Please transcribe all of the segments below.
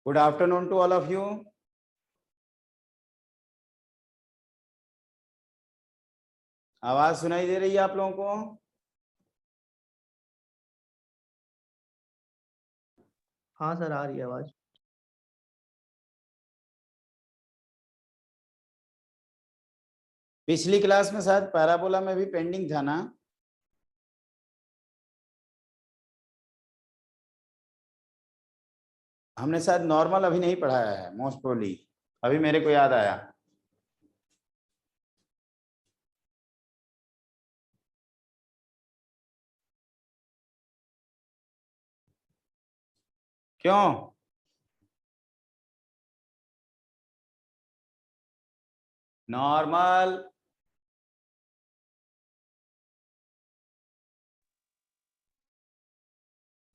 Good afternoon to all of you. आवाज सुनाई दे रही है आप लोगों को? हाँ सर, आ रही है आवाज। पिछली क्लास में शायद पैराबोला में भी पेंडिंग था ना? हमने शायद नॉर्मल अभी नहीं पढ़ाया है, मोस्ट प्रोबेबली। अभी मेरे को याद आया। क्यों? नॉर्मल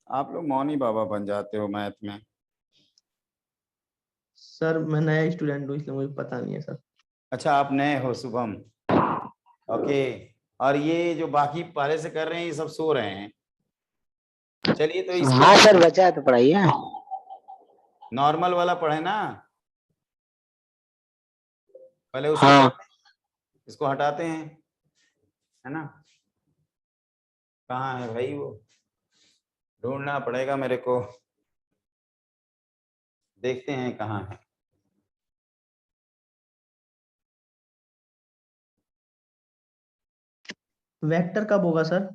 आप लोग मौनी बाबा बन जाते हो मैथ में। सर मैं नया स्टूडेंट हूँ, इसलिए मुझे पता नहीं है सर। अच्छा, आप नए हो शुभम। ओके। और ये जो बाकी पहले से कर रहे हैं ये सब सो रहे हैं। चलिए तो इसको हाँ सर, बचा है तो पढ़ाइए। नॉर्मल वाला पढ़े ना, पहले उसको हाँ पढ़ते हैं, इसको हटाते हैं, है ना? कहाँ है भाई वो? ढूंढना पड़ेगा मेरे को। देखते हैं कहाँ है। वेक्टर कब होगा सर?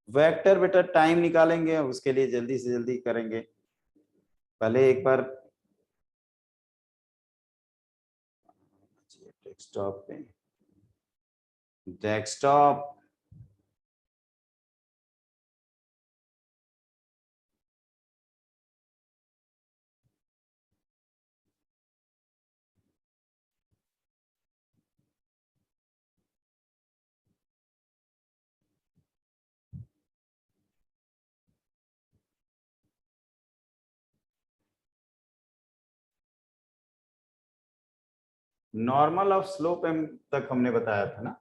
वेक्टर बेटा टाइम निकालेंगे, उसके लिए जल्दी से जल्दी करेंगे। पहले एक बार डेस्कटॉप पे, desktop normal of slope m तक हमने बताया था ना?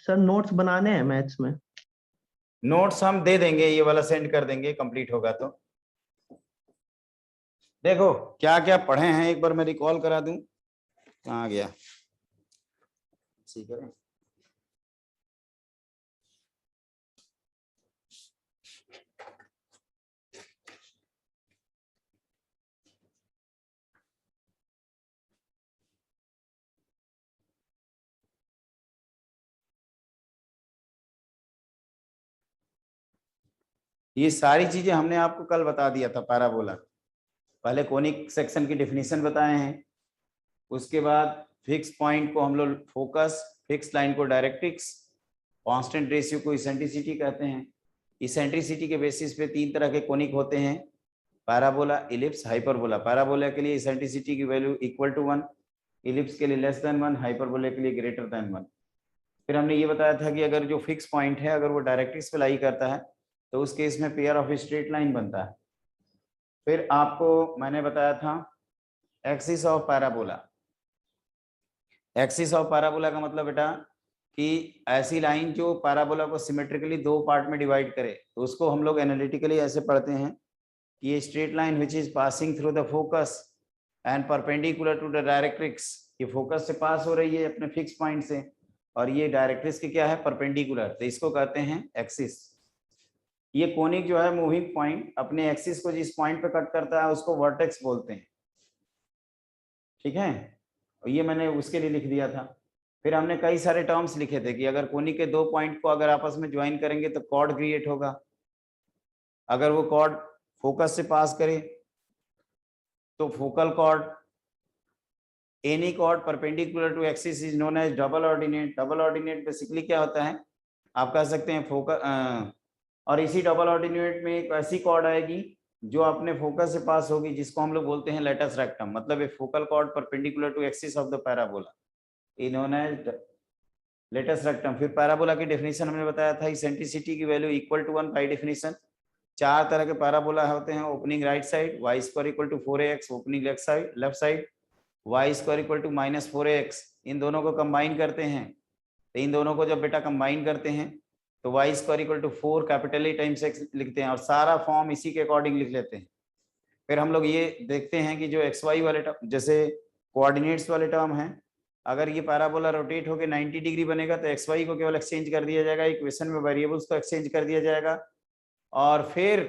सर नोट्स बनाने हैं मैथ्स में। नोट्स हम दे देंगे, ये वाला सेंड कर देंगे कंप्लीट होगा तो। देखो क्या क्या पढ़े हैं, एक बार मैं रिकॉल करा दूं। कहाँ गया? ठीक है। ये सारी चीजें हमने आपको कल बता दिया था। पैराबोला पहले कोनिक सेक्शन की डेफिनेशन बताए हैं, उसके बाद फिक्स पॉइंट को हम लोग फोकस, फिक्स लाइन को डायरेक्ट्रिक्स, कांस्टेंट रेशियो को इसेंट्रिसिटी कहते हैं। इसेंट्रिसिटी के बेसिस पे तीन तरह के कोनिक होते हैं, पैराबोला, इलिप्स, हाइपरबोला। पैराबोला के लिए इसेंट्रिसिटी की वैल्यू इक्वल टू 1, इलिप्स के लिए लेस देन 1, हाइपरबोला के लिए ग्रेटर देन 1। फिर हमने ये बताया था कि अगर जो फिक्स पॉइंट है अगर वो डायरेक्ट्रिक्स पे लाई करता है तो उस केस में पेयर ऑफ स्ट्रेट लाइन बनता है। फिर आपको मैंने बताया था axis of parabola. Axis of parabola का मतलब बेटा कि ऐसी लाइन जो पैराबोला को सिमेट्रिकली दो पार्ट में डिवाइड करे, तो उसको हम लोग एनालिटिकली ऐसे पढ़ते हैं कि ये straight line which is passing through the focus and perpendicular to the directrix. ये फोकस से पास हो रही है अपने फिक्स पॉइंट से, और ये डायरेक्ट्रिक्स के क्या है, परपेंडिकुलर, तो इसको कहते हैं एक्सिस। ये कोनिक जो है मूविंग पॉइंट अपने एक्सिस को जिस पॉइंट पे कट करता है उसको वर्टेक्स बोलते हैं। ठीक है, और ये मैंने उसके लिए लिख दिया था। फिर हमने कई सारे टर्म्स लिखे थे कि अगर कोनिक के दो पॉइंट को अगर आपस में ज्वाइन करेंगे तो कॉर्ड क्रिएट होगा। अगर वो कॉर्ड फोकस से पास करे तो focal chord. Any chord perpendicular to axis is known as double ordinate. Double ordinate basically क्या होता है, आप कह सकते हैं फोकस, और इसी डबल ऑर्डिनेट में एक ऐसी कॉर्ड आएगी जो अपने फोकस से पास होगी, जिसको हम लोग बोलते हैं लेटस रेक्टम। मतलब a focal chord perpendicular to axis of the parabola is known as latus rectum. फिर पैराबोला की डेफिनेशन हमने बताया था, इसेंट्रिसिटी की value equal to 1 by definition. चार तरह के पैराबोला होते हैं, opening right side y square equal to 4ax, opening left side y square equal to -4ax। इन दोनों को कंबाइन करते हैं तो इन दोनों को जब बेटा कंबाइन करते हैं तो y square equal to 4 capital A times x लिखते हैं और सारा फॉर्म इसी के अकॉर्डिंग लिख लेते हैं। फिर हम लोग ये देखते हैं कि जो एक्स वाई वाले टर्म, जैसे कोऑर्डिनेट्स वाले टर्म हैं, अगर ये पैराबोला रोटेट होकर 90 डिग्री बनेगा तो एक्स वाई को केवल एक्सचेंज कर दिया जाएगा, इक्वेशन में वेरिएबल्स को एक्सचेंज कर दिया जाएगा। और फिर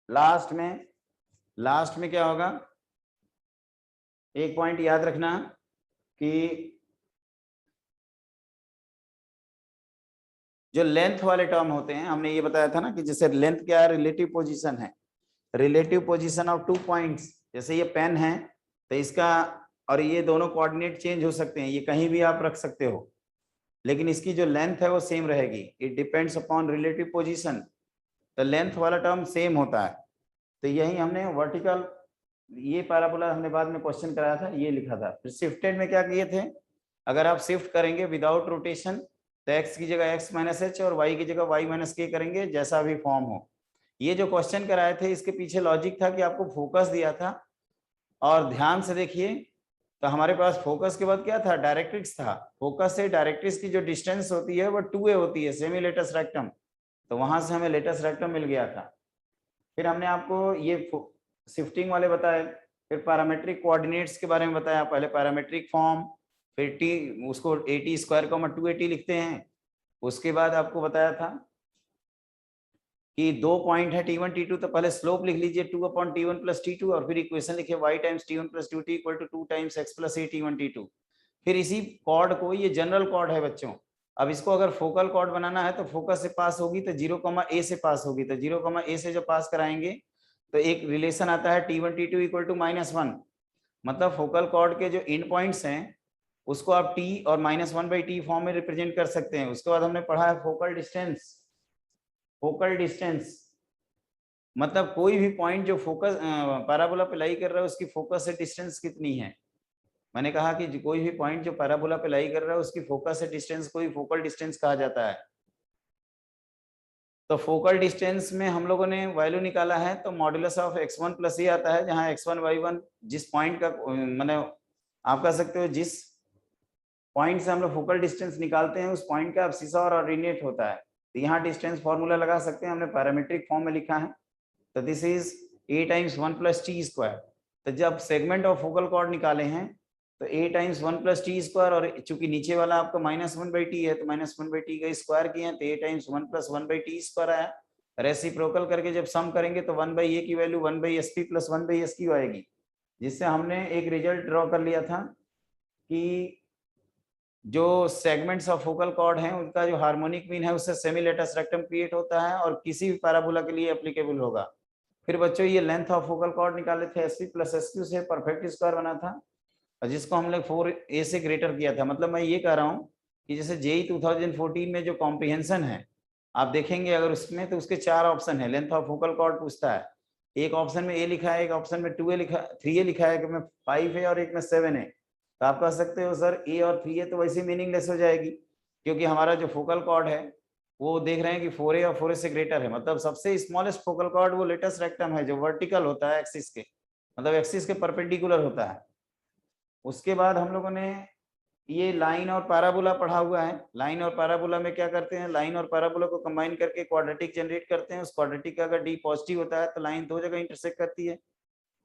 लास्ट में क्या होगा, एक पॉइंट याद रखना कि जो लेंथ वाले टर्म होते हैं, हमने ये बताया था ना कि जैसे लेंथ क्या है, रिलेटिव पोजीशन है, रिलेटिव पोजीशन ऑफ 2 पॉइंट्स। जैसे ये पेन है तो इसका और ये दोनों कोऑर्डिनेट चेंज हो सकते हैं, ये कहीं भी आप रख सकते हो, लेकिन इसकी जो लेंथ है वो सेम रहेगी। It depends upon relative position, तो लेंथ वाला टर्म सेम होता है। तो यही हमने वर्टिकल, ये पैराबोला हमने बाद में क्वेश्चन कराया था, ये लिखा था। फिर शिफ्टेड में क्या किए थे, अगर आप शिफ्ट करेंगे विदाउट रोटेशन तो x की जगह x माइनस एच और y की जगह y माइनस के करेंगे, जैसा भी फॉर्म हो। ये जो क्वेश्चन कराए थे इसके पीछे लॉजिक था कि आपको फोकस दिया था, और ध्यान से देखिए तो हमारे पास फोकस के बाद क्या था, डायरेक्ट्रिक्स था। फोकस से डायरेक्ट्रिक्स की जो डिस्टेंस होती है वो 2a होती है, सेमी लेटस रेक्टम, तो वहां से हमें लेटस रेक्टम मिल गया था। फिर हमने आपको ये शिफ्टिंग वाले बताए, फिर पैरामेट्रिक कोऑर्डिनेट्स के बारे में बताया, पहले पैरामेट्रिक फॉर्म, फिर टी उसको 80 स्क्वायर को 280 लिखते हैं। उसके बाद आपको बताया था कि 2 पॉइंट है T1 T2, तो पहले स्लोप लिख लीजिए 2/T1 + T2 और फिर इक्वेशन लिखिए y times T1 + T2 equal to 2 times x + a T1 T2। फिर इसी कॉर्ड को, ये जनरल कॉर्ड है बच्चों, अब इसको अगर फोकल कॉर्ड बनाना है तो फोकस से पास होगी तो 0, a से पास होगी, तो 0, a से जब पास कराएंगे तो एक रिलेशन आता है T1 T2 इक्वल टू -1, मतलब फोकल कॉर्ड के जो एंड पॉइंट्स हैं उसको आप t और -1/t फॉर्म में रिप्रेजेंट कर सकते हैं। उसके बाद हमने पढ़ा है फोकल डिस्टेंस। फोकल डिस्टेंस मतलब कोई भी पॉइंट जो फोकस पैराबोला पे लाई कर रहा है उसकी फोकस से डिस्टेंस कितनी है। मैंने कहा कि कोई भी पॉइंट जो पैराबोला पे लाई कर रहा है उसकी फोकस से डिस्टेंस को ही फोकल डिस्टेंस कहा जाता है। तो फोकल डिस्टेंस में हम लोगों ने वैल्यू निकाला है, तो मॉड्यूलस ऑफ x1 + a आता है, जहां x1 y1 जिस पॉइंट का मैंने आप कह सकते हो जिस पॉइंट से हम लोग फोकल डिस्टेंस निकालते हैं उस पॉइंट का एब्सिसा और ऑर्डिनेट होता है। तो यहाँ डिस्टेंस फॉर्मूला लगा सकते हैं, हमने पैरामीट्रिक फॉर्म में लिखा है, तो this is a times 1 + t²। तो जब सेगमेंट ऑफ फोकल कॉर्ड निकाले हैं तो a टाइम्स 1 + t², और चूंकि नीचे वाला आपका -1/t है तो -1/t का स्क्वायर किए तो a टाइम्स 1 + 1/t² आया। रेसिप्रोकल करके जब सम करेंगे तो 1/a की वैल्यू 1/sp + 1/sq आएगी, जिससे हमने एक रिजल्ट ड्रॉ कर लिया था कि जो सेगमेंट्स ऑफ फोकल कॉर्ड हैं उनका जो हार्मोनिक मीन है उससे सेमी लेटस रेक्टम क्रिएट होता है और किसी भी पैराबोला के लिए एप्लीकेबल होगा। फिर बच्चों ये लेंथ ऑफ फोकल कॉर्ड निकाले थे, sp + sq से परफेक्ट स्क्वायर बना था, और जिसको हमने 4a से ग्रेटर किया था। मतलब मैं ये कह रहा हूँ कि जैसे JEE 2014 में जो कॉम्प्रिहेंशन है आप देखेंगे अगर उसमें, तो उसके 4 ऑप्शन है, लेंथ ऑफ फोकल कॉर्ड पूछता है, एक ऑप्शन में a लिखा है, एक ऑप्शन में 2a लिखा 3a लिखा है, एक में 5 है और एक में 7 है। तो आप कह सकते हो सर a और 3a तो वैसे मीनिंगलेस हो जाएगी, क्योंकि हमारा जो फोकल कॉर्ड है वो देख रहे हैं कि 4a और 4a से ग्रेटर है, मतलब सबसे स्मॉलेस्ट फोकल कॉर्ड वो लेटस रेक्टम है जो वर्टिकल होता है एक्सिस के, मतलब एक्सिस के परपेंडिकुलर होता है। उसके बाद हम लोगों ने ये लाइन और पैराबोला पढ़ा हुआ है। लाइन और पैराबोला में क्या करते हैं, लाइन और पैराबोला को कंबाइन करके क्वाड्रेटिक जनरेट करते हैं। उस क्वाड्रेटिक का अगर d पॉजिटिव होता है तो लाइन दो जगह इंटरसेक्ट करती है,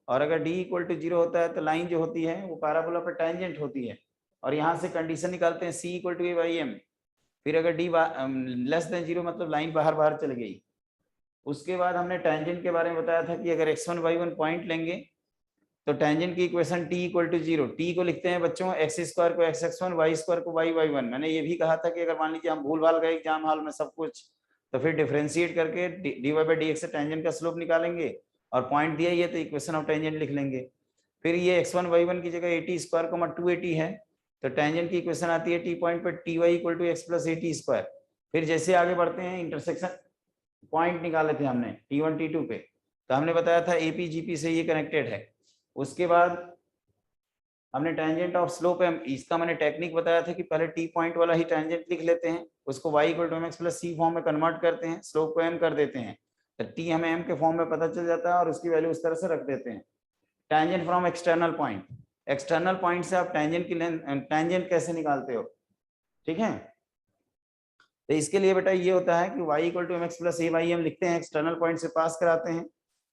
और अगर d = 0 होता है तो लाइन जो होती है वो पैराबोला पर टेंजेंट होती है। और यहाँ से कंडीशन निकालते हैं c = a/m, फिर अगर d <0 मतलब लाइन बाहर बाहर चली गई। उसके बाद हमने टेंजेंट के बारे में बताया था कि अगर x1 y1 पॉइंट लेंगे तो टेंजेंट की इक्वेशन t = 0, t को लिखते हैं बच्चों x² को x(x1), y² को y(y1). मैंने ये भी कहा था कि अगर मान लीजिए हम भूल भाल गए एग्जाम हॉल में सब कुछ, तो फिर डिफरेंशिएट करके dy/dx से टेंजेंट का स्लोप निकालेंगे, और पॉइंट दिया ही है तो इक्वेशन ऑफ टेंजेंट लिख लेंगे। फिर ये x1 y1 की जगह 80² 280 है, तो टेंजेंट की इक्वेशन आती है t पॉइंट पर ty = x + 80²। फिर जैसे आगे बढ़ते हैं इंटरसेक्शन पॉइंट निकाले थे हमने T1 T2 पे, तो हमने बताया था AP GP से ये कनेक्टेड है। उसके बाद हमने टेंजेंट ऑफ स्लोप m, इसका मैंने टेक्निक बताया था कि पहले t पॉइंट वाला ही टेंजेंट लिख लेते हैं, उसको y = mx + c फॉर्म में कन्वर्ट करते हैं, स्लोप को m कर देते हैं, तो t हमें m के फॉर्म में पता चल जाता है और उसकी वैल्यू उस तरह से रख देते हैं। Tangent from external point, external point से आप टेंजेंट की लेंथ, टेंजेंट कैसे निकालते हो, ठीक है। तो इसके लिए बेटा ये होता है कि y equal to mx plus ay हम लिखते हैं, एक्सटर्नल पॉइंट से पास कराते हैं।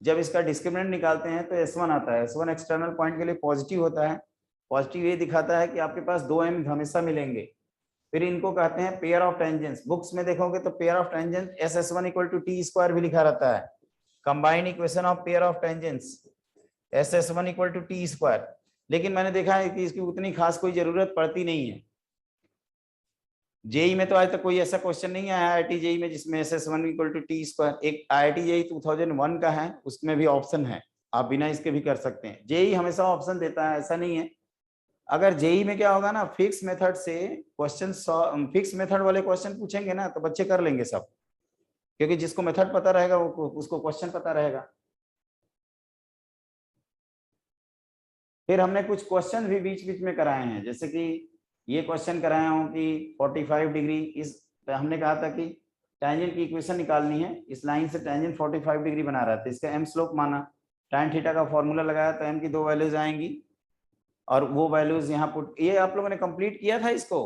जब इसका डिस्क्रिमिनेंट निकालते हैं तो S1 आता है, S1 एक्सटर्नल पॉइंट के लिए पॉजिटिव होता है। पॉजिटिव ये दिखाता है कि आपके पास 2 m हमेशा मिलेंगे। फिर इनको कहते हैं पेयर ऑफ टेंजेंट्स। बुक्स में देखोगे तो pair of tangent SS1 equal to t square भी लिखा रहता है। Combined equation of pair of tangents SS1 equal to t square. लेकिन मैंने देखा है कि इसकी उतनी खास कोई जरूरत पड़ती नहीं है। जेई में तो आज तक कोई ऐसा क्वेश्चन नहीं आया IIT जेई में जिसमें SS1 equal to t square. एक IIT जेई 2001 का है, उसमें भी ऑप्शन है, आप बिना इसके भी कर सकते हैं। जेई हमेशा ऑप्शन देता है, ऐसा नहीं है। अगर जेई में क्या होगा ना, फिक्स मेथड से क्वेश्चन, फिक्स मेथड वाले क्वेश्चन पूछेंगे ना तो बच्चे कर लेंगे सब, क्योंकि जिसको मेथड पता रहेगा वो उसको क्वेश्चन पता रहेगा। फिर हमने कुछ क्वेश्चन भी बीच बीच में कराए हैं, जैसे कि ये क्वेश्चन कराया हूं कि 45 डिग्री, इस हमने कहा था कि टेंजेंट की इक्वेशन निकालनी है, इस लाइन से टेंजेंट 45 डिग्री बना रहा था, इसका m स्लोप माना, tan थीटा का फॉर्मूला लगाया तो m की 2 वैल्यूज आएंगी और वो वैल्यूज यहाँ पुट। ये आप लोगों ने कंप्लीट किया था इसको,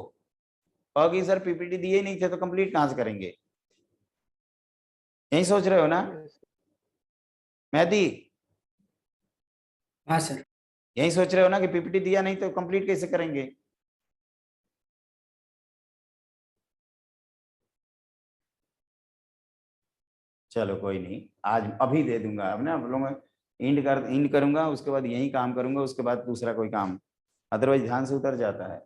और सर पीपीटी दिए नहीं थे तो कंप्लीट कहाँ से करेंगे? यही सोच रहे हो ना मेहदी? हाँ सर। यही सोच रहे हो ना कि पीपीटी दिया नहीं तो कंप्लीट कैसे करेंगे? चलो कोई नहीं, आज अभी दे दूंगा। अब ना आप लोगों इंड करूंगा, उसके बाद यही काम करूंगा, उसके बाद दूसरा कोई काम, अदरवाइज ध्यान से उतर जाता है।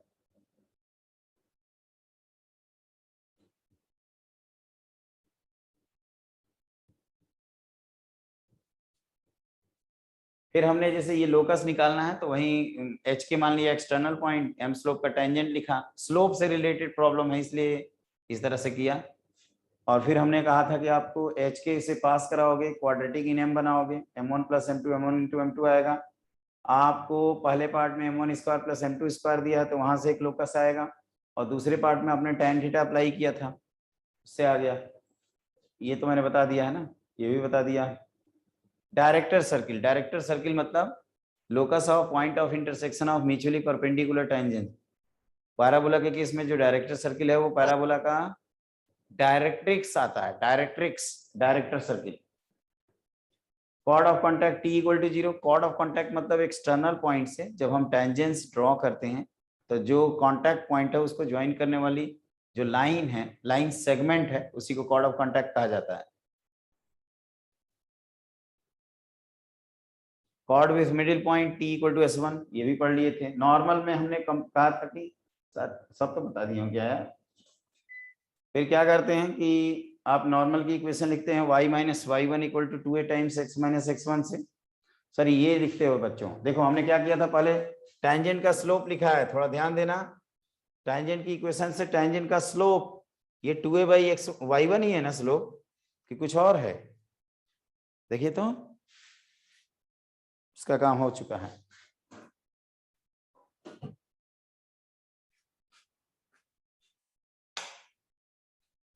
फिर हमने जैसे ये लोकस निकालना है तो वहीं एच के मान लिया एक्सटर्नल पॉइंट, एम स्लोप का टेंजेंट लिखा, स्लोप से रिलेटेड प्रॉब्लम है इसलिए इस तरह से किया। और फिर हमने कहा था कि आपको एच के से पास कराओगे, क्वाड्रेटिक इन एम बनाओगे, m1 plus m2 m1 into m2 आएगा। आपको पहले पार्ट में m1 square plus m2 square दिया है तो वहां से एक लोकस आएगा, और दूसरे पार्ट में आपने tan थीटा अप्लाई किया था, उससे आ गया। ये तो मैंने बता दिया है ना, ये भी बता दिया। डायरेक्टर सर्किल, डायरेक्टर सर्किल मतलब locus of point of intersection of mutually perpendicular tangent. Parabola के केस में जो डायरेक्टर सर्किल है वो पैराबोला का डायरेक्ट्रिक्स आता है, directrix, director circle. Chord of contact T equal to 0। Chord of contact मतलब एक्सटर्नल पॉइंट से जब हम टेंजेंट्स ड्रॉ करते हैं तो जो कॉन्टैक्ट पॉइंट है उसको ज्वाइन करने वाली जो लाइन है, लाइन सेगमेंट है, उसी को कॉर्ड ऑफ कॉन्टैक्ट कहा जाता है। Chord with middle point T equal to S1, ये भी पढ़ लिए थे। नॉर्मल में हमने कहा था कि सब तो बता दिया हूँ क्या है। फिर क्या करते हैं कि आप नॉर्मल की इक्वेशन लिखते हैं y minus y one equal to 2a times x minus x1 से। सर ये लिखते हो बच्चों, देखो हमने क्या किया था, पहले टेंजेंट का स्लोप लिखा है, थोड़ा ध्यान देना। टेंजेंट की इक्वेशन से टेंजेंट का स्लोप, ये 2a by x Y one ही है ना स्लोप, कि कुछ और है? देखिए तो उसका काम हो चुका है।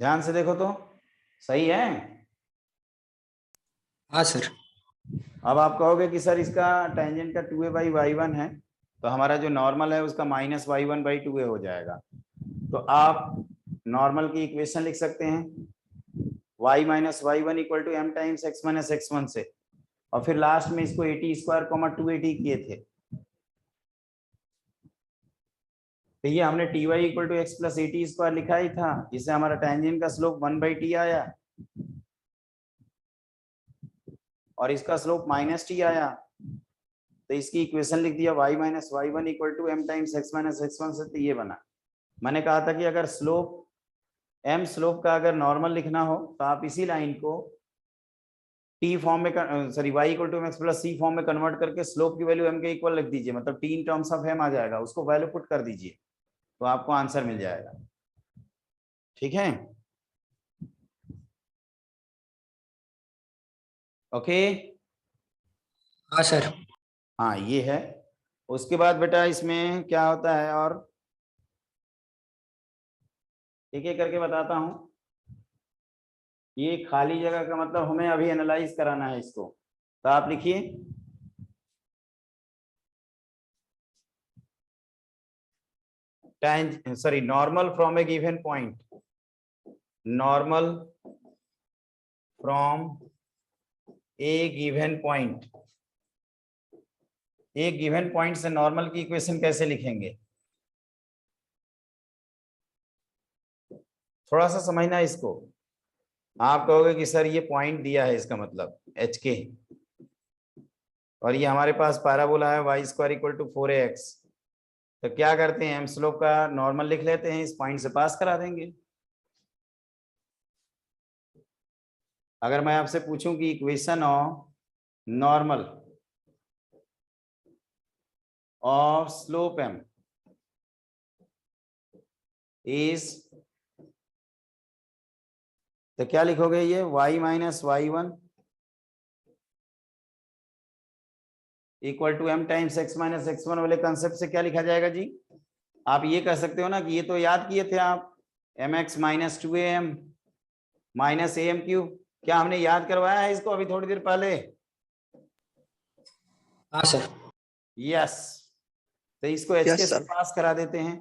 ध्यान से देखो तो सही है। हाँ सर। अब आप कहोगे कि सर इसका टेंजेंट का 2a बाई वाई वन है, तो हमारा जो नॉर्मल है उसका minus y one by 2a हो जाएगा। तो आप नॉर्मल की इक्वेशन लिख सकते हैं y minus y one equal to m times x minus x one से, और फिर लास्ट में इसको 80 स्क्वायर कॉमा 280 किए थे। तो ये हमने t y equal to x plus 80 square लिखा ही था, जिससे हमारा टेंजेंट का स्लोप 1/t आया और इसका स्लोप माइनस टी आया। तो इसकी इक्वेशन लिख दिया y minus y one equal to m times x minus x one से, तो ये बना। मैंने कहा था कि अगर स्लोप m स्लोप का अगर नॉर्मल लिखना हो तो आप इसी लाइन को t फॉर्म में, sorry y equal to x plus c form में कन्वर्ट करके स्लोप की वैल्यू m के इक्वल लिख दीजिए, मतलब t in terms of m आ जाएगा, उसको वैल्यू पुट कर दीजिए तो आपको आंसर मिल जाएगा। ठीक है, ओके। हाँ सर। हाँ ये है। उसके बाद बेटा इसमें क्या होता है, और एक एक करके बताता हूँ। ये खाली जगह का मतलब हमें अभी एनालाइज कराना है इसको, तो आप लिखिए normal from a given point, normal from a given point, एक गिवन पॉइंट से नॉर्मल की इक्वेशन कैसे लिखेंगे? थोड़ा सा समझना इसको। आप कहोगे कि सर ये पॉइंट दिया है, इसका मतलब एच के, और ये हमारे पास पैराबोला है y square equal to 4ax, तो क्या करते हैं, एम स्लोप का नॉर्मल लिख लेते हैं, इस पॉइंट से पास करा देंगे। अगर मैं आपसे पूछूं कि equation of normal of slope m is, तो क्या लिखोगे, ये y minus y1 equal to m times x minus x1 वाले कंसेप्ट से क्या लिखा जाएगा जी? आप ये कह सकते हो ना कि ये तो याद किए थे आप, mx minus 2am minus am cube, क्या हमने याद करवाया है इसको अभी थोड़ी देर पहले? हाँ सर। यस, तो इसको एच के से पास करा देते हैं,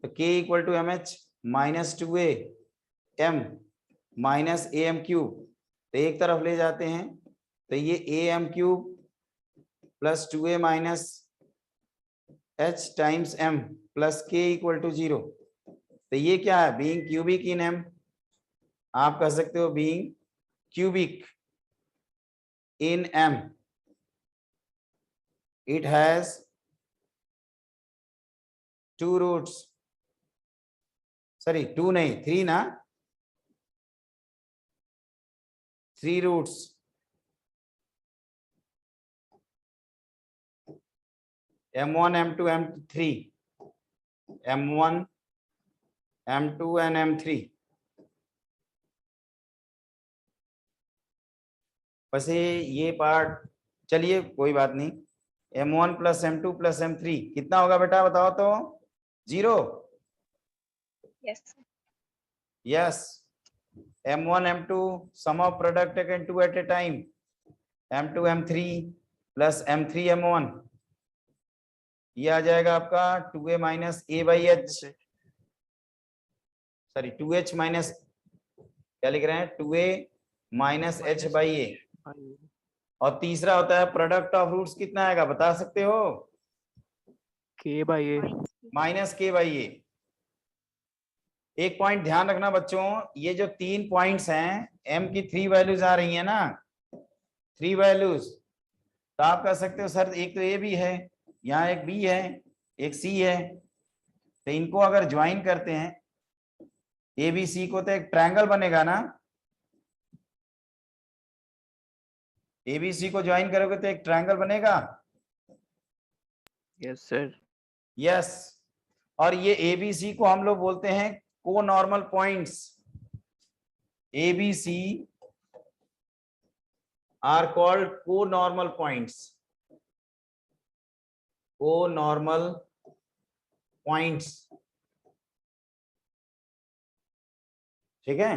तो k equal to m h minus 2a m minus a m cube, तो एक तरफ ले जाते हैं, तो ये a m cube plus 2a minus h times m plus k equal to 0, तो ये क्या है, बीइंग क्यूबिक इन m, आप कह सकते हो being cubic in m, it has 2 roots, sorry 2 नहीं 3 ना, 3 roots, m1 m2 m3, m1 m2 and m3, बस ये पार्ट चलिए कोई बात नहीं, m1 plus m2 plus m3 कितना होगा बेटा बताओ तो? 0? Yes, m1 m2 sum of product taken 2 at a time, m2 m3 plus m3 m1, ये आ जाएगा आपका 2a minus a by h, sorry 2h minus, क्या लिख रहे हैं, 2a minus h by a, और तीसरा होता है प्रोडक्ट ऑफ रूट्स, कितना आएगा बता सकते हो? k by a minus k by a। एक पॉइंट ध्यान रखना बच्चों, ये जो 3 पॉइंट्स हैं, m की 3 वैल्यूज आ रही है ना, 3 वैल्यूज, तो आप कह सकते हो सर एक तो a भी है, यहाँ एक b है, एक c है, तो इनको अगर ज्वाइन करते हैं ABC को, तो एक ट्रायंगल बनेगा ना, ABC को ज्वाइन करोगे तो एक ट्रायंगल बनेगा। Yes sir. यस, और ये ABC को हम लोग बोलते हैं conormal points, ABC are called conormal points, conormal points, ठीक है।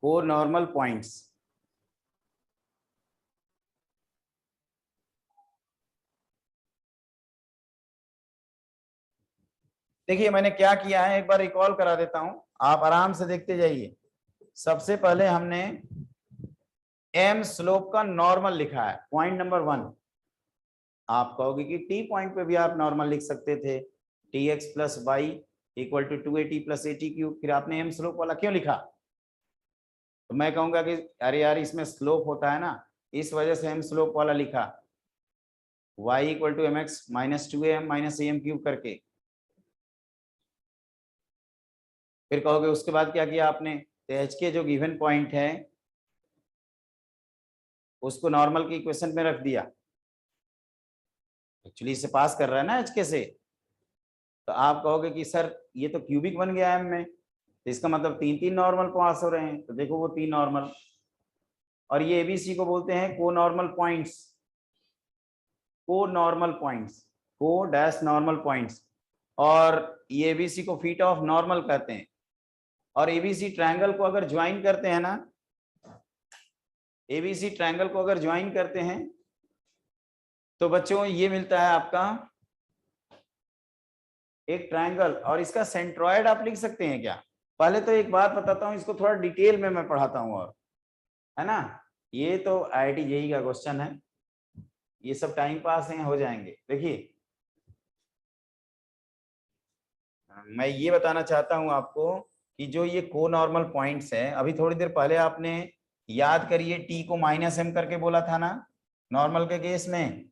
को नॉर्मल पॉइंट्स, देखिए मैंने क्या किया है, एक बार रिकॉल करा देता हूं, आप आराम से देखते जाइए। सबसे पहले हमने m स्लोप का नॉर्मल लिखा है, पॉइंट नंबर 1। आप कहोगे कि t पॉइंट पे भी आप नॉर्मल लिख सकते थे, tx plus y equal to 2at plus a t cube, फिर आपने m स्लोप वाला क्यों लिखा? तो मैं कहूंगा कि अरे यार इसमें स्लोप होता है ना, इस वजह से m स्लोप वाला लिखा, y equal to mx minus 2am minus am cube करके। फिर कहोगे उसके बाद क्या किया आपने, तो h के जो गिवन पॉइंट है उसको नॉर्मल की इक्वेशन में रख दिया, एक्चुअली इससे पास कर रहा है ना एच के से, तो आप कहोगे कि सर ये तो क्यूबिक बन गया एम में, तो इसका मतलब 3 नॉर्मल पास हो रहे हैं, तो देखो वो 3 नॉर्मल, और ये एबीसी को बोलते हैं conormal points, conormal points, को डैश नॉर्मल पॉइंट्स, और ये एबीसी को फीट ऑफ नॉर्मल कहते हैं। और एबीसी ट्रायंगल को अगर ज्वाइन करते हैं ना, एबीसी ट्रायंगल को अगर ज्वाइन करते हैं तो बच्चों ये मिलता है आपका एक ट्रायंगल, और इसका सेंट्रॉइड आप लिख सकते हैं क्या? पहले तो एक बात बताता हूं, इसको थोड़ा डिटेल में मैं पढ़ाता हूं, और है ना, ये तो IIT JEE का क्वेश्चन है, ये सब टाइम पास है, हो जाएंगे। देखिए मैं ये बताना चाहता हूं आपको कि जो ये को नॉर्मल पॉइंट्स है, अभी थोड़ी देर पहले आपने याद करिए टी को -m करके बोला था ना नॉर्मल के केस में,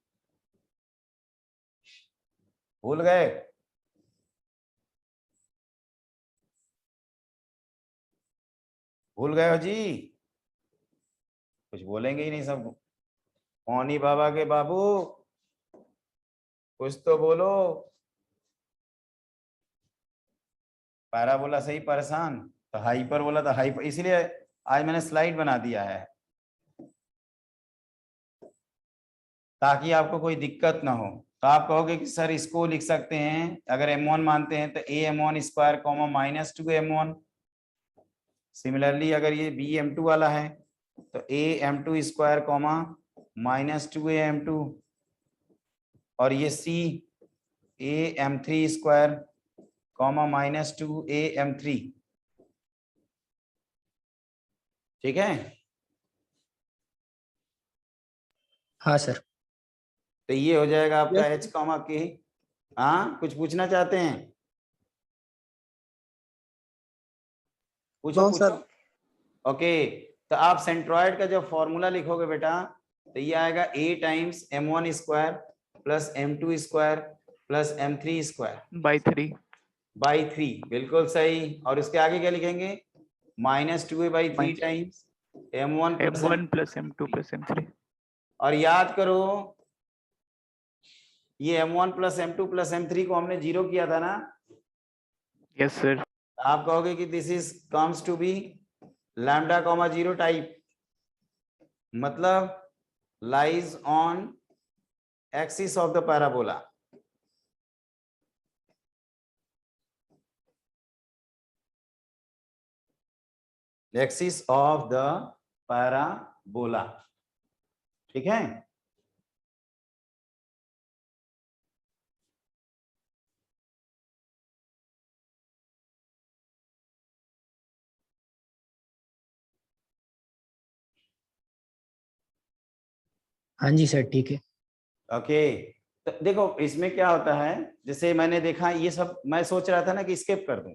भूल गए? भूल गए हो जी? कुछ बोलेंगे ही नहीं सब। मौनी बाबा के बाबू कुछ तो बोलो। पैराबोला से ही परेशान, तो हाइपर बोला था, हाइपर, इसीलिए आज मैंने स्लाइड बना दिया है ताकि आपको कोई दिक्कत ना हो। तो आप कहोगे कि सर इसको लिख सकते हैं, अगर m1 मानते हैं तो a_m1 square comma -2m1। Similarly अगर ये b_m2 वाला है तो a_m2 स्क्वायर कॉमा -2a_m2, और ये c a_m3 square comma -2a_m3। ठीक है, हाँ सर। तो ये हो जाएगा आपका Yes. h comma k। हाँ कुछ पूछना चाहते हैं? पूछो नो पूछो। सर। ओके, तो आप सेंट्रॉइड का जब फॉर्मूला लिखोगे बेटा, तो ये आएगा a times m1 square plus m2 square plus m3 square by 3। By 3, बिल्कुल सही। और उसके आगे क्या लिखेंगे? -2a/3 times m1 m1 plus m2 plus m3। और याद करो ये m1 plus m2 plus m3 को हमने 0 किया था ना। yes sir। आप कहोगे कि this is comes to be lambda comma 0 type, मतलब lies on axis of the parabola। Axis of the parabola. ठीक है, हाँ जी सर, ठीक है। ओके। तो देखो इसमें क्या होता है, जैसे मैंने देखा ये सब, मैं सोच रहा था ना कि स्किप कर दूं,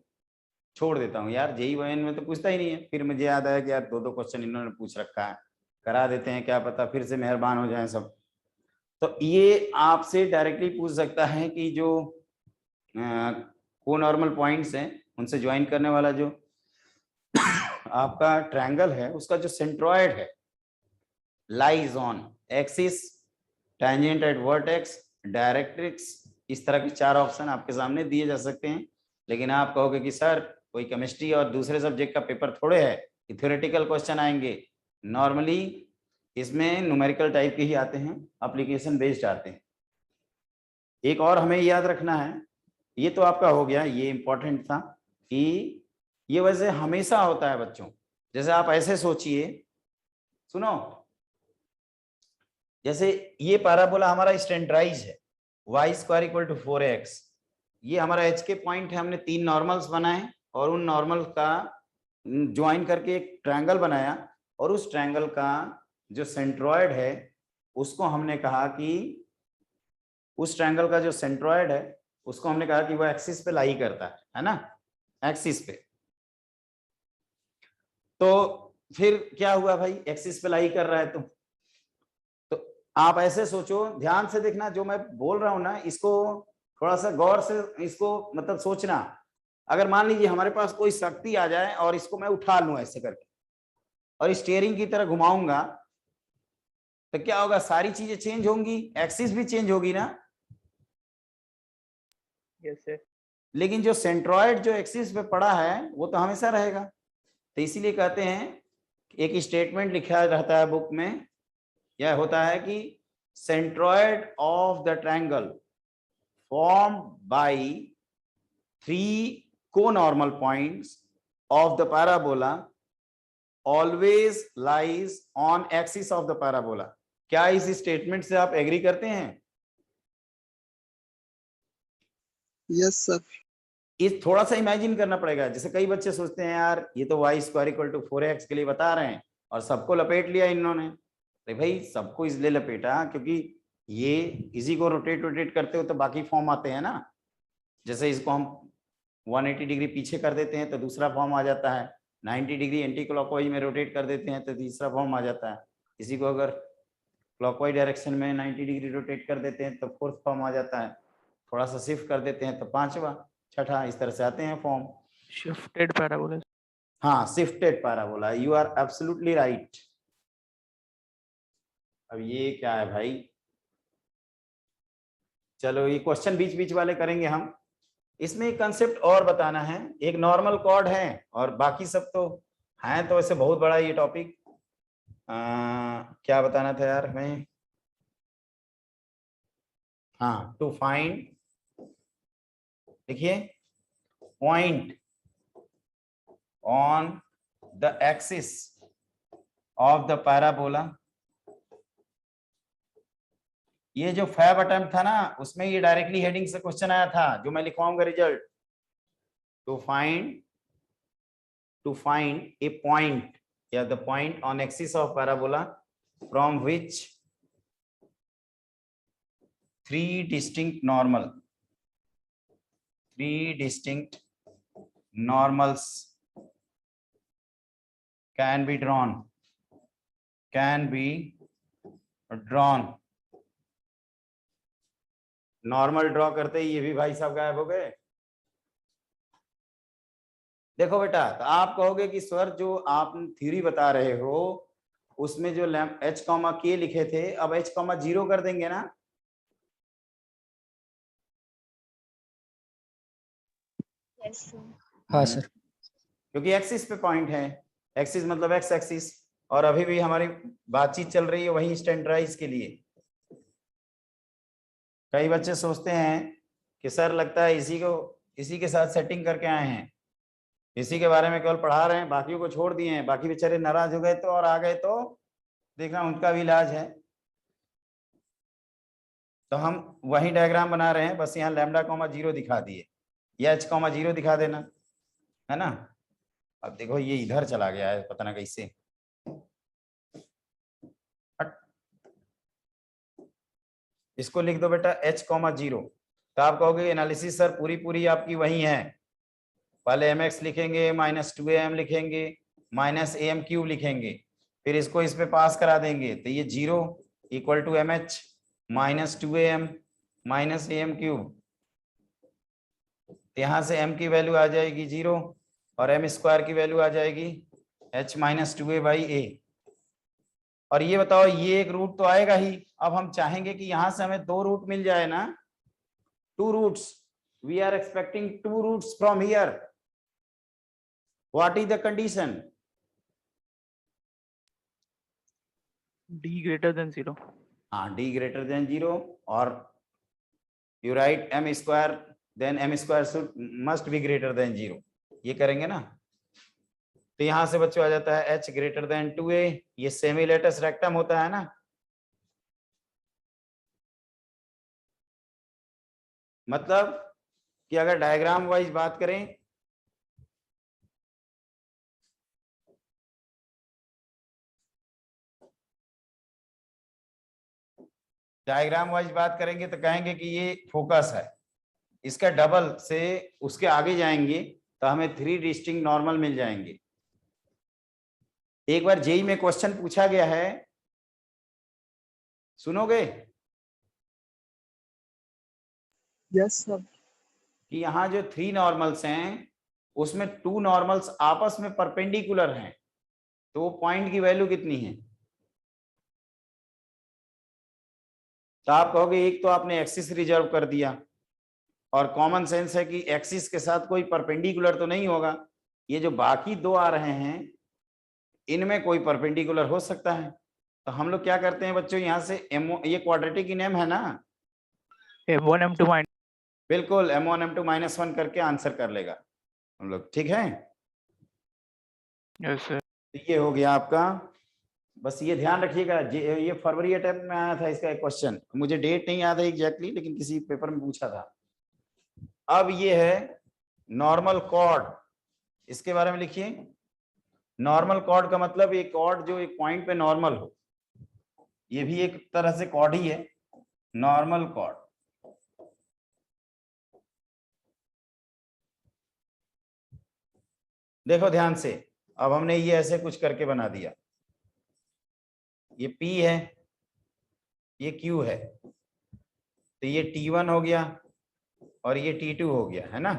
छोड़ देता हूँ यार, JEE में तो पूछता ही नहीं है। फिर मुझे याद आया कि यार दो दो क्वेश्चन इन्होंने पूछ रखा है, करा देते हैं, क्या पता फिर से मेहरबान हो जाए सब। तो ये आपसे डायरेक्टली पूछ सकता है कि जो को नॉर्मल पॉइंट्स हैं उनसे ज्वाइन करने वाला जो आपका ट्रायंगल है, उसका जो सेंट्रॉइड है lies on axis, tangent at vertex, directrix, इस तरह के 4 ऑप्शन आपके सामने दिए जा सकते हैं। लेकिन आप कहोगे कि सर कोई केमिस्ट्री और दूसरे सब्जेक्ट का पेपर थोड़े है कि थ्योरेटिकल क्वेश्चन आएंगे। नॉर्मली इसमें न्यूमेरिकल टाइप के ही आते हैं, एप्लीकेशन बेस्ड आते हैं। एक और हमें याद रखना है, ये तो आपका हो गया, ये इंपॉर्टेंट था कि ये वैसे हमेशा होता है बच्चों। जैसे आप ऐसे सोचिए, सुनो, जैसे ये पैराबोला हमारा स्टैंडर्डाइज है y² = 4x, ये हमारा h के पॉइंट है, हमने 3 नॉर्मल्स बनाए और उन नॉर्मल का ज्वाइन करके एक ट्रायंगल बनाया, और उस ट्रायंगल का जो सेंट्रॉइड है उसको हमने कहा कि उस ट्रायंगल का जो सेंट्रॉइड है उसको हमने कहा कि वो एक्सिस पे लाई करता है ना, एक्सिस पे। तो फिर क्या हुआ भाई, एक्सिस पे लाई कर रहा है तो आप ऐसे सोचो, ध्यान से देखना, जो मैं बोल रहा हूं ना इसको थोड़ा सा गौर से इसको मतलब सोचना। अगर मान लीजिए हमारे पास कोई शक्ति आ जाए और इसको मैं उठा लूं ऐसे करके और स्टीयरिंग की तरह घुमाऊंगा, तो क्या होगा, सारी चीजें चेंज होंगी, एक्सिस भी चेंज होगी ना। yes sir। लेकिन जो सेंट्रॉइड जो एक्सिस पे पड़ा है वो तो हमेशा रहेगा। तो इसीलिए कहते हैं, एक स्टेटमेंट लिखा रहता है बुक में, यह होता है कि centroid of the triangle form by 3 co-normal points of the parabola always lies on axis of the parabola। क्या इस स्टेटमेंट से आप एग्री करते हैं? Yes sir. ये थोड़ा सा इमेजिन करना पड़ेगा। जैसे कई बच्चे सोचते हैं यार ये तो y square equal to 4x के लिए बता रहे हैं और सबको लपेट लिया इन्होंने। अरे भाई सबको इसलिए लपेटा क्योंकि ये इसी को रोटेट करते हो तो बाकी फॉर्म आते हैं ना। जैसे इसको हम 180 डिग्री पीछे कर देते हैं तो दूसरा फॉर्म आ जाता है, 90 डिग्री एंटी क्लॉकवाइज में रोटेट कर देते हैं तो तीसरा फॉर्म आ जाता है, इसी को अगर क्लॉकवाइज डायरेक्शन में 90 डिग्री रोटेट कर देते हैं तो फोर्थ फॉर्म आ जाता है, थोड़ा सा शिफ्ट कर देते हैं तो पांचवा, छठा, इस तरह से आते हैं फॉर्म। Shifted parabola. हाँ shifted parabola, you are absolutely right. अब ये क्या है भाई, चलो ये क्वेश्चन बीच बीच वाले करेंगे हम। इसमें एक कंसेप्ट और बताना है, एक नॉर्मल कॉर्ड है और बाकी सब तो हैं, तो वैसे बहुत बड़ा ये टॉपिक। क्या बताना था यार मैं, हाँ टू फाइंड, देखिए point on the axis of the parabola. ये जो फैब अटेम्प्ट था ना उसमें ये डायरेक्टली हेडिंग से क्वेश्चन आया था जो मैं लिखवाऊंगा result. To find A point या the point on axis of parabola from which three distinct normals can be drawn। Normal draw करते ही ये भी भाई साहब गायब हो गए। देखो बेटा, तो आप कहोगे कि सर जो आप थ्योरी बता रहे हो उसमें जो h, k लिखे थे अब h, 0 कर देंगे ना। हाँ सर। क्योंकि एक्सिस पे पॉइंट है, एक्सिस मतलब एक्स एक्सिस, और अभी भी हमारी बातचीत चल रही है वही स्टैंडर्डाइज के लिए। कई बच्चे सोचते हैं कि सर लगता है इसी के साथ सेटिंग करके आए हैं, इसी के बारे में केवल पढ़ा रहे हैं, बाकियों को छोड़ दिए हैं, बाकी बेचारे नाराज हो गए तो और आ गए तो देखना उनका भी इलाज है। तो हम वही डायग्राम बना रहे हैं, बस यहाँ लैम्डा कॉमा 0 दिखा दिए, या h, 0 दिखा देना है ना। अब देखो ये इधर चला गया है पता ना कैसे, इसको लिख दो बेटा h, 0। तो आप कहोगे एनालिसिस सर पूरी आपकी वही है, पहले mx लिखेंगे, -2am लिखेंगे, -am³ लिखेंगे, फिर इसको इस पे पास करा देंगे तो ये 0 equal to mh -2am -am³। यहाँ से m की वैल्यू आ जाएगी 0 और m² की वैल्यू आ जाएगी h -2a/a। और ये बताओ ये एक रूट तो आएगा ही, अब हम चाहेंगे कि यहां से हमें 2 रूट मिल जाए ना, 2 roots, we are expecting 2 roots from here. What is the condition? d greater than 0। हाँ d greater than 0 और you write m², then m² must be greater than 0, ये करेंगे ना। तो यहां से बच्चों आ जाता है h greater than 2a, ये सेमी लेटस रेक्टम होता है ना। मतलब कि अगर डायग्राम वाइज बात करें करेंगे तो कहेंगे कि ये फोकस है, इसका डबल से उसके आगे जाएंगे तो हमें 3 डिस्टिंक्ट नॉर्मल मिल जाएंगे। एक बार जेई में क्वेश्चन पूछा गया है, सुनोगे? Yes sir. कि यहाँ जो 3 नॉर्मल्स हैं उसमें 2 नॉर्मल्स आपस में परपेंडिकुलर हैं, तो पॉइंट की वैल्यू कितनी है? तो आप कहोगे एक तो आपने एक्सिस रिजर्व कर दिया और कॉमन सेंस है कि एक्सिस के साथ कोई परपेंडिकुलर तो नहीं होगा, ये जो बाकी 2 आ रहे हैं इनमें कोई परपेंडिकुलर हो सकता है। तो हम लोग क्या करते हैं बच्चों, यहाँ से ये क्वाड्रेटिक इनएम है ना, m1 m2 बिल्कुल m1 m2 -1 करके आंसर कर लेगा हम लोग, ठीक है। Yes sir. तो ये हो गया आपका, बस ये ध्यान रखिएगा। ये फरवरी अटेम्प्ट में आया था इसका एक क्वेश्चन, मुझे डेट नहीं याद है एग्जैक्टली लेकिन किसी पेपर में पूछा था। अब ये है नॉर्मल कॉर्ड, इसके बारे में लिखिए। नॉर्मल कॉर्ड का मतलब एक कॉर्ड जो एक पॉइंट पे नॉर्मल हो, ये भी एक तरह से कॉर्ड ही है, नॉर्मल कॉर्ड। देखो ध्यान से, अब हमने ये ऐसे कुछ करके बना दिया, ये P है, ये Q है, तो ये T1 हो गया और ये T2 हो गया, है ना।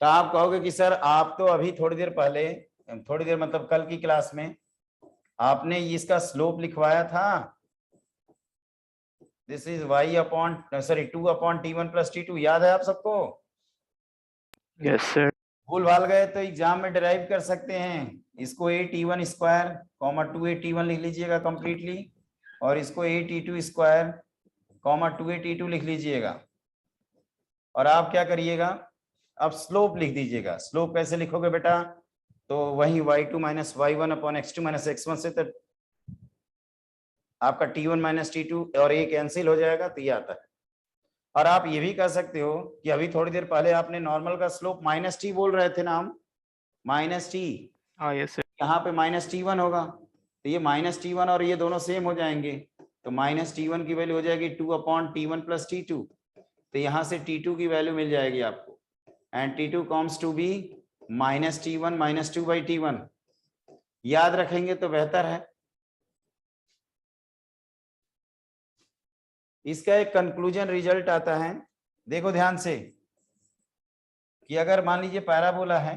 तो आप कहोगे कि सर आप तो अभी थोड़ी देर पहले, थोड़ी देर मतलब कल की क्लास में आपने इसका स्लोप लिखवाया था, this is y upon 2 upon T1 plus T2, याद है आप सबको? Yes, sir. भूल भाल गए तो एग्जाम में डिराइव कर सकते हैं, इसको a T1 square comma 2a T1 लिख लीजिएगा कंप्लीटली, और इसको a T2 square comma 2a T2 लिख लीजिएगा। और आप क्या करिएगा, अब स्लोप लिख दीजिएगा। स्लोप कैसे लिखोगे बेटा, तो वही y2 minus y1 upon x2 minus x1 से, तो आपका T1 माइनस T2 और ये कैंसिल हो जाएगा, तो ये आता है। और आप ये भी कह सकते हो कि अभी थोड़ी देर पहले आपने नॉर्मल का स्लोप माइनस टी बोल रहे थे ना हम, माइनस टी, हाँ, yes, sir. यहाँ पे माइनस T1 होगा, तो ये माइनस T1 और ये दोनों सेम हो जाएंगे, तो माइनस T1 की वैल्यू हो जाएगी 2 अपॉन T1 प्लस T2, तो यहाँ से T2 की वैल्यू मिल जाएगी आपको, and T2 comes to be minus T1 minus 2 by T1। याद रखेंगे तो बेहतर है। इसका एक कंक्लूजन रिजल्ट आता है, देखो ध्यान से, कि अगर मान लीजिए पैराबोला है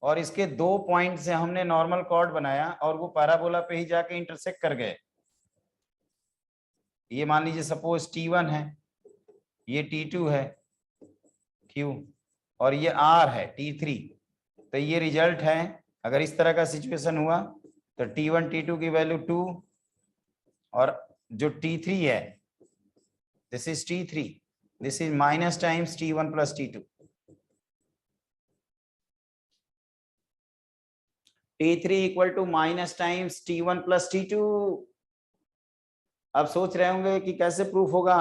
और इसके 2 पॉइंट से हमने नॉर्मल कॉर्ड बनाया और वो पैराबोला पे ही जाके इंटरसेक्ट कर गए, ये मान लीजिए सपोज T1 है, ये T2 है Q, और ये R है T3, तो ये रिजल्ट है। अगर इस तरह का सिचुएशन हुआ तो T1 T2 की वैल्यू 2, और जो T3 है, this is T3, this is minus times T1 plus T2। T3 equal to minus times T1 plus T2। अब सोच रहे होंगे कि कैसे प्रूफ होगा,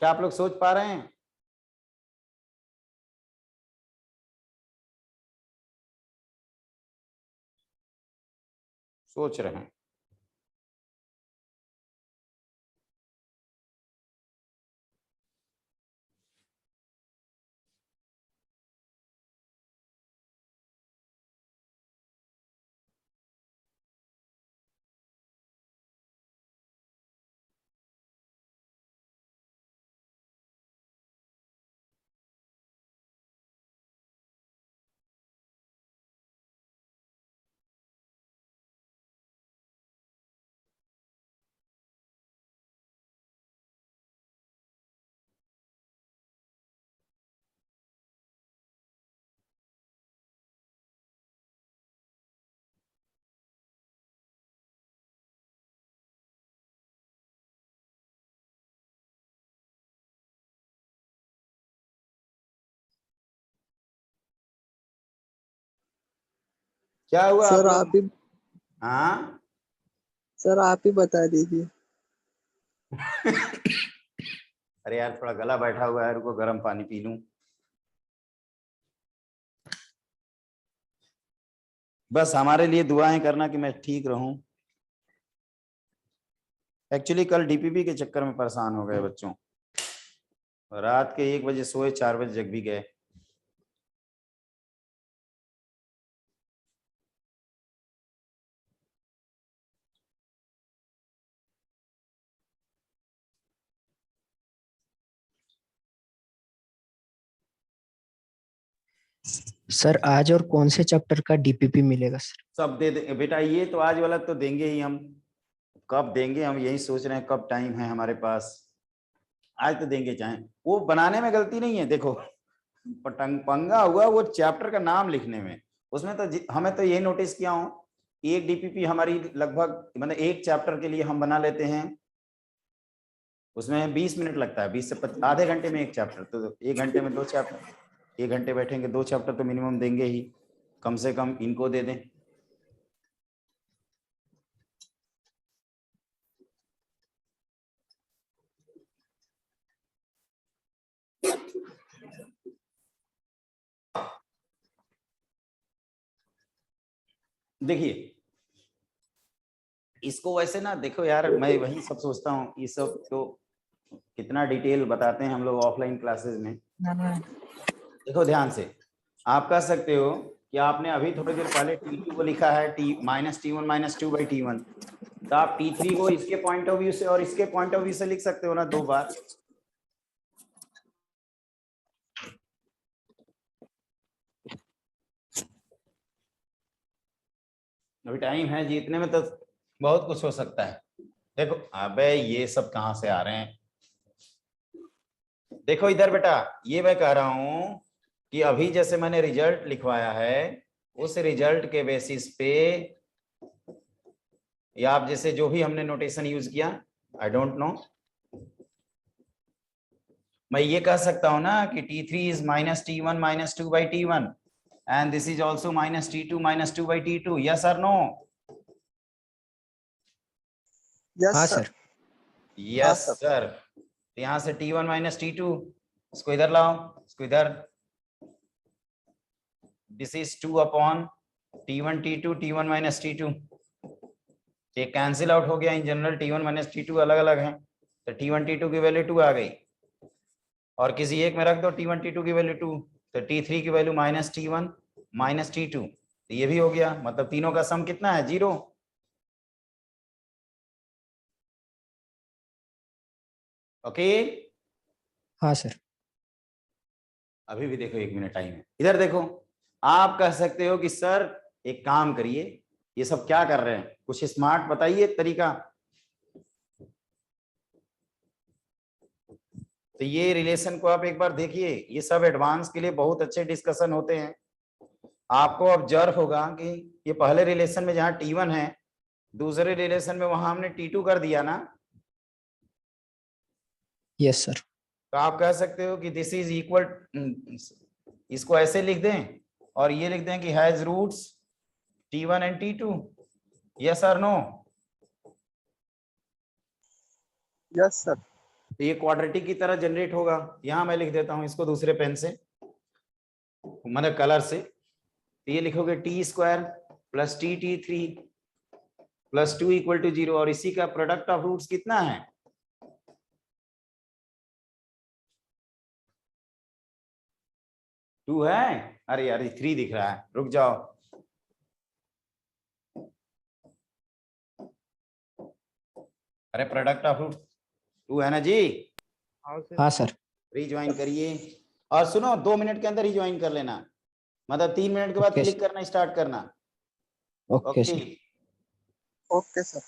क्या आप लोग सोच पा रहे हैं? सोच रहे हैं? क्या हुआ आप सर लोग? आप ही हाँ सर आप ही बता दीजिए। अरे यार थोड़ा गला बैठा हुआ है, रुको गर्म पानी पी लूं। बस हमारे लिए दुआएं करना कि मैं ठीक रहूं। एक्चुअली कल डीपीपी के चक्कर में परेशान हो गए बच्चों, रात के 1 बजे सोए, 4 बजे जग भी गए। सर आज और कौन से चैप्टर का डीपीपी मिलेगा सर? सब दे दे बेटा, ये तो आज वाला तो देंगे ही हम, कब देंगे हम यही सोच रहे हैं, कब टाइम है हमारे पास, आज तो देंगे। चाहे वो बनाने में गलती नहीं है, देखो पतंग पंगा हुआ वो चैप्टर का नाम लिखने में, उसमें तो हमें तो यही नोटिस किया हूं, एक डीपीपी हमारी लगभग मतलब एक चैप्टर के लिए हम बना लेते हैं, उसमें 20 मिनट लगता है, 20 से आधे घंटे में एक चैप्टर, तो 1 घंटे में 2 चैप्टर, 1 घंटे बैठेंगे 2 चैप्टर तो मिनिमम देंगे ही, कम से कम इनको दे दें। देखिए इसको वैसे ना देखो यार, मैं वही सब सोचता हूँ, ये सब तो कितना डिटेल बताते हैं हम लोग ऑफलाइन क्लासेस में। देखो ध्यान से, आप कह सकते हो कि आपने अभी थोड़ी देर पहले T2 को लिखा है -T1 - 2/T1, तो आप T3 को इसके पॉइंट ऑफ व्यू से और इसके पॉइंट ऑफ व्यू से लिख सकते हो ना 2 बार। अभी टाइम है जी, इतने में तो बहुत कुछ हो सकता है। देखो अबे ये सब कहाँ से आ रहे हैं, देखो इधर बेटा, ये मैं कह रहा हूं कि अभी जैसे मैंने रिजल्ट लिखवाया है, उस रिजल्ट के बेसिस पे या आप जैसे जो भी हमने नोटेशन यूज किया, आई डोंट नो, मैं ये कह सकता हूं ना कि T3 is -T1 - 2/T1 and this is also -T2 - 2/T2, yes or no? Yes हाँ sir. Sir. Yes sir. Sir. तो यहां से T1 - T2, इसको इधर लाओ, इसको इधर, this is 2/T1 T2 T1 - T2, ये कैंसिल आउट हो गया। इन जनरल T1 - T2 अलग अलग है, तो T1 T2 की वैल्यू 2 आ गई, और किसी एक में रख दो T1 T2 की वैल्यू 2, तो T3 की वैल्यू -T1 - T2, तो ये भी हो गया। मतलब तीनों का सम कितना है, 0। ओके हाँ सर। अभी भी देखो 1 मिनट टाइम है, इधर देखो। आप कह सकते हो कि सर एक काम करिए, ये सब क्या कर रहे हैं, कुछ स्मार्ट बताइए तरीका। तो ये रिलेशन को आप एक बार देखिए, ये सब एडवांस के लिए बहुत अच्छे डिस्कशन होते हैं। आपको ऑब्जर्व होगा कि ये पहले रिलेशन में जहां T1 है, दूसरे रिलेशन में वहां हमने T2 कर दिया ना, यस सर। तो आप कह सकते हो कि दिस इज इक्वल, इसको ऐसे लिख दें और ये लिख दें कि has roots T1 and T2, yes और नो? Yes sir. तो ये क्वाड्रेटिक की तरह जनरेट होगा। यहां मैं लिख देता हूं इसको दूसरे पेन से, मतलब कलर से, तो ये लिखोगे T² + T3 + 2 = 0, और इसी का प्रोडक्ट ऑफ रूट्स कितना है, 2 है। अरे यार ये 3 दिख रहा है, रुक जाओ। अरे प्रोडक्ट ऑफ रूट 2 है ना जी। हाँ सर। रिज्वाइन करिए, और सुनो 2 मिनट के अंदर ही ज्वाइन कर लेना, मतलब 3 मिनट के बाद ओके क्लिक करना स्टार्ट करना। Okay okay sir. Okay sir.